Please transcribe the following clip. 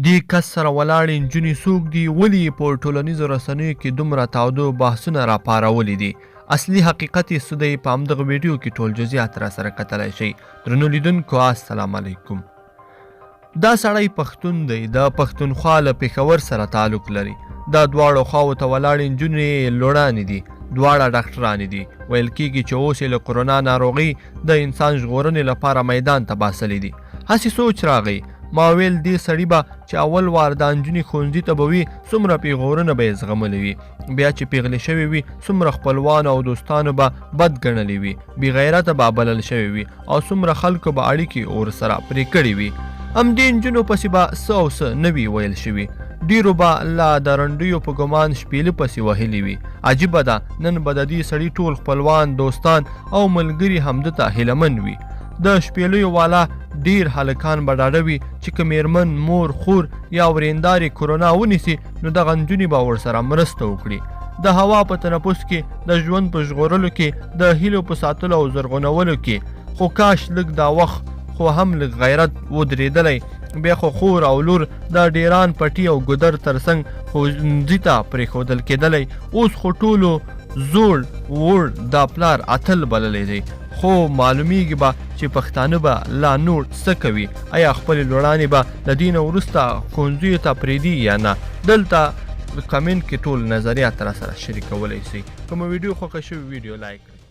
دې کس سره ولاړې نجونې څوک دي، ولې یې په ټولنیزو رسنیو کې دومره تاوده بحثونه راپارولي دي. اصلي حقیقت یې څه دی، په همدغه ویډیو کې ټول جزئیات راسره کتلی شئ. درنو لیدونکو السلام علیکم. دا سړی پښتون دی، د پښتونخوا له پېښور سره تعلق لري. دا دواړو خواو ته ولاړې نجونې لوړانې دي، دواړه ډاکټرانې دي. ویل کېږي چې اوس یې له کرونا ناروغۍ د انسان ژغورنې لپاره میدان ته باسلي دي. هسې سوچ راغی، ما ویل دې سړي به چې اول وار دا نجونې ښوونځي ته به وي، څومره پیغورونه به یې زغملی وي. بیا چې پیغلې شوې وي، څومره خپلوانو او دوستانو به بد ګڼلې وي، بې غیرته به بلل شوې وي، او څومره خلکو به اړیکې ورسره پرې کړې وي. همدې نجونو پسې به څه او څه نه وي ویل شوي. ډېرو به لا د رنډیو په ګمان شپېلې پسې وهلي وي. عجیبه ده، نن به د دې سړي ټول خپلوان، دوستان او ملګري همده ته هیلهمن وي. د شپېلیو والا ډیر هلکان به ډاډه وي چې که میرمن، مور، خور یا ورېندارې کرونا ونیسي، نو دغه نجونې به ورسره مرسته وکړي. د هوا په تنفس کې، د ژوند په ژغورلو کې، د هیلو په ساتلو او زرغونولو کې. خو کاش لږ دا وخت خو هم لږ غیرت ودرېدلی. بیا خو خور او لور د ډیران پټي او ګودر ترڅنګ ښوونځي ته پرېښودل کېدلی. اوس خو ټولو زوړ وړ دا پلار اتل بللی دی. خو معلومیږي به چې پښتانه به لا نور څه کوي. آیا خپلې لوړانې به له دې نه وروسته ښوونځیو ته پرېږدي یا نه؟ دلته کمنټ کې ټول نظریات راسره شریکولی شئ. که مو ویډیو خوښه شوې ویډیو لایک کړئ.